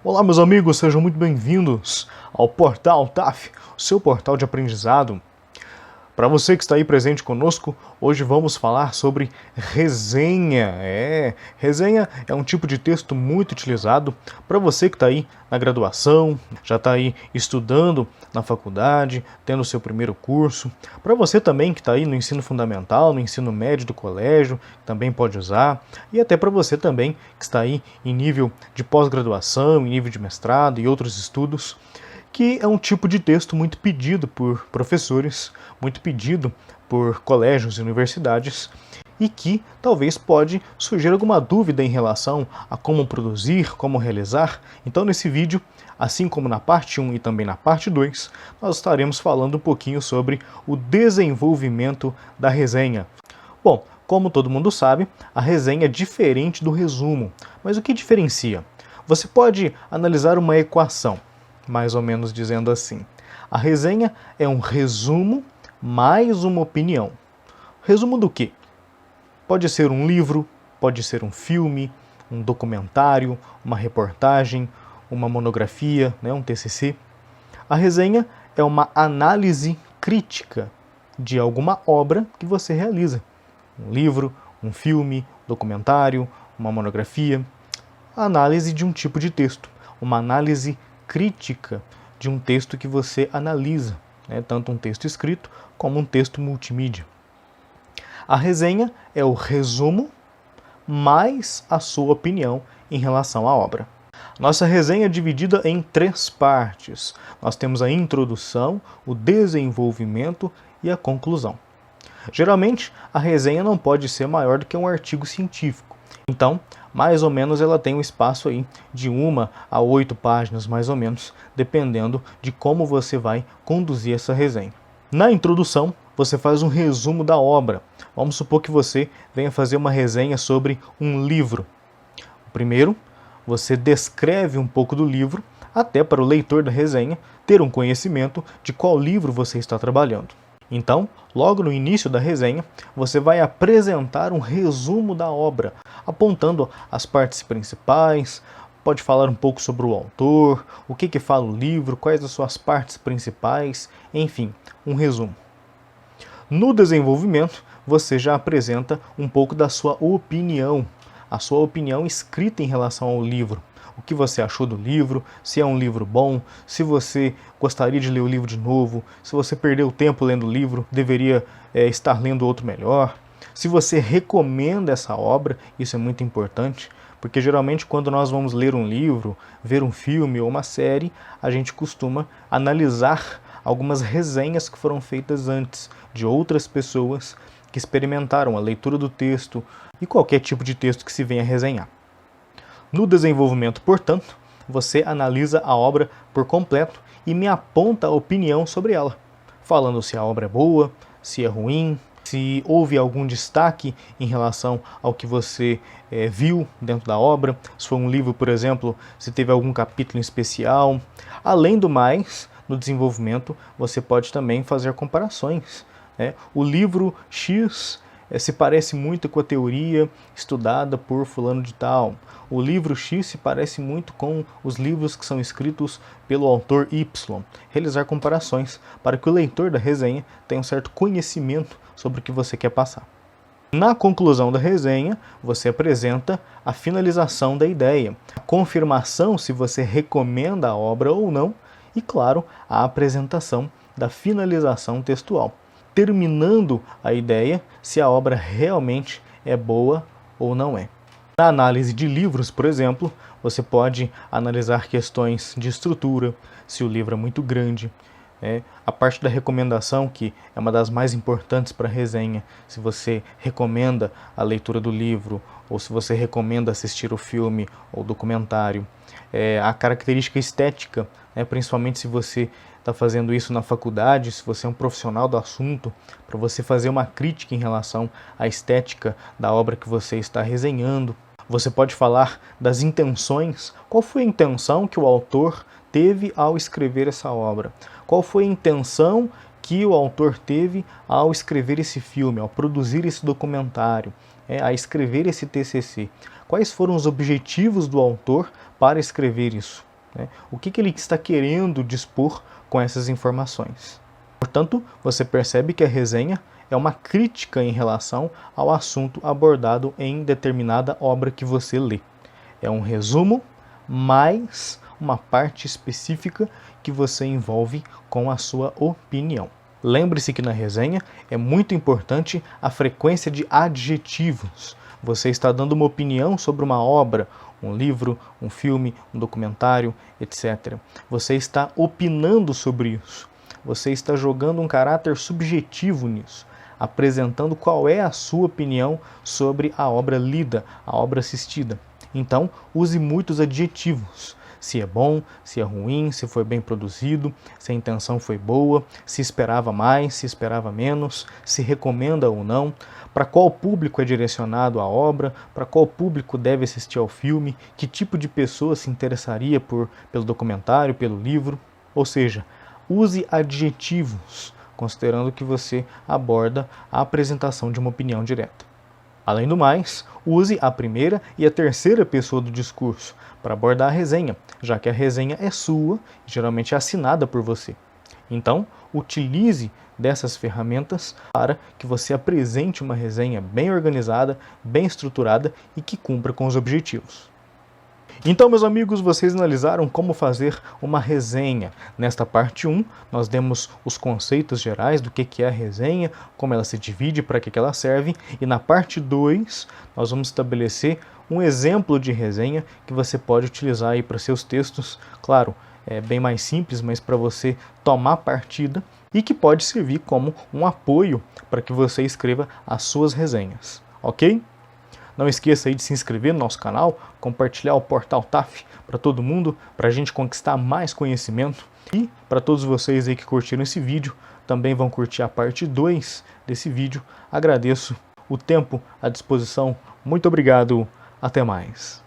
Olá, meus amigos, sejam muito bem-vindos ao Portal TAF, o seu portal de aprendizado. Para você que está aí presente conosco, hoje vamos falar sobre resenha. Resenha é um tipo de texto muito utilizado para você que está aí na graduação, já está aí estudando na faculdade, tendo o seu primeiro curso. Para você também que está aí no ensino fundamental, no ensino médio do colégio, também pode usar. E até para você também que está aí em nível de pós-graduação, em nível de mestrado e outros estudos, que é um tipo de texto muito pedido por professores, muito pedido por colégios e universidades, e que talvez pode surgir alguma dúvida em relação a como produzir, como realizar. Então nesse vídeo, assim como na parte 1 e também na parte 2, nós estaremos falando um pouquinho sobre o desenvolvimento da resenha. Bom, como todo mundo sabe, a resenha é diferente do resumo, mas o que diferencia? Você pode analisar uma equação, mais ou menos dizendo assim: a resenha é um resumo mais uma opinião. Resumo do quê? Pode ser um livro, pode ser um filme, um documentário, uma reportagem, uma monografia, um TCC. A resenha é uma análise crítica de alguma obra que você realiza. Um livro, um filme, documentário, uma monografia. A análise de um tipo de texto, uma análise crítica de um texto que você analisa, tanto um texto escrito como um texto multimídia. A resenha é o resumo mais a sua opinião em relação à obra. Nossa resenha é dividida em 3 partes. Nós temos a introdução, o desenvolvimento e a conclusão. Geralmente, a resenha não pode ser maior do que um artigo científico. Então, mais ou menos ela tem um espaço aí de 1 a 8 páginas, mais ou menos, dependendo de como você vai conduzir essa resenha. Na introdução, você faz um resumo da obra. Vamos supor que você venha fazer uma resenha sobre um livro. Primeiro, você descreve um pouco do livro, até para o leitor da resenha ter um conhecimento de qual livro você está trabalhando. Então, logo no início da resenha, você vai apresentar um resumo da obra, apontando as partes principais, pode falar um pouco sobre o autor, o que fala o livro, quais as suas partes principais, enfim, um resumo. No desenvolvimento, você já apresenta um pouco da sua opinião, a sua opinião escrita em relação ao livro. O que você achou do livro, se é um livro bom, se você gostaria de ler o livro de novo, se você perdeu tempo lendo o livro, deveria estar lendo outro melhor. Se você recomenda essa obra, isso é muito importante, porque geralmente quando nós vamos ler um livro, ver um filme ou uma série, a gente costuma analisar algumas resenhas que foram feitas antes, de outras pessoas que experimentaram a leitura do texto e qualquer tipo de texto que se venha a resenhar. No desenvolvimento, portanto, você analisa a obra por completo e me aponta a opinião sobre ela, falando se a obra é boa, se é ruim, se houve algum destaque em relação ao que você viu dentro da obra, se foi um livro, por exemplo, se teve algum capítulo em especial. Além do mais, no desenvolvimento, você pode também fazer comparações. O livro X se parece muito com a teoria estudada por fulano de tal. O livro X se parece muito com os livros que são escritos pelo autor Y. Realizar comparações para que o leitor da resenha tenha um certo conhecimento sobre o que você quer passar. Na conclusão da resenha, você apresenta a finalização da ideia, a confirmação se você recomenda a obra ou não e, claro, a apresentação da finalização textual, terminando a ideia se a obra realmente é boa ou não é. Na análise de livros, por exemplo, você pode analisar questões de estrutura, se o livro é muito grande, a parte da recomendação, que é uma das mais importantes para a resenha, se você recomenda a leitura do livro ou se você recomenda assistir o filme ou documentário. A característica estética, principalmente se você está fazendo isso na faculdade, se você é um profissional do assunto, para você fazer uma crítica em relação à estética da obra que você está resenhando. Você pode falar das intenções. Qual foi a intenção que o autor teve ao escrever essa obra? Qual foi a intenção que o autor teve ao escrever esse filme, ao produzir esse documentário, a escrever esse TCC? Quais foram os objetivos do autor para escrever isso? né? O que ele está querendo dispor com essas informações. Portanto, você percebe que a resenha é uma crítica em relação ao assunto abordado em determinada obra que você lê. É um resumo, mais uma parte específica que você envolve com a sua opinião. Lembre-se que na resenha é muito importante a frequência de adjetivos. Você está dando uma opinião sobre uma obra, um livro, um filme, um documentário, etc. Você está opinando sobre isso. Você está jogando um caráter subjetivo nisso, apresentando qual é a sua opinião sobre a obra lida, a obra assistida. Então, use muitos adjetivos. Se é bom, se é ruim, se foi bem produzido, se a intenção foi boa, se esperava mais, se esperava menos, se recomenda ou não, para qual público é direcionado a obra, para qual público deve assistir ao filme, que tipo de pessoa se interessaria pelo documentário, pelo livro. Ou seja, use adjetivos, considerando que você aborda a apresentação de uma opinião direta. Além do mais, use a primeira e a terceira pessoa do discurso para abordar a resenha, já que a resenha é sua e geralmente é assinada por você. Então, utilize dessas ferramentas para que você apresente uma resenha bem organizada, bem estruturada e que cumpra com os objetivos. Então, meus amigos, vocês analisaram como fazer uma resenha. Nesta parte 1, nós demos os conceitos gerais do que é a resenha, como ela se divide, para que ela serve. E na parte 2, nós vamos estabelecer um exemplo de resenha que você pode utilizar aí para seus textos. Claro, é bem mais simples, mas para você tomar partida e que pode servir como um apoio para que você escreva as suas resenhas. Ok? Não esqueça aí de se inscrever no nosso canal, compartilhar o Portal TAF para todo mundo, para a gente conquistar mais conhecimento. E para todos vocês aí que curtiram esse vídeo, também vão curtir a parte 2 desse vídeo. Agradeço o tempo à disposição. Muito obrigado. Até mais.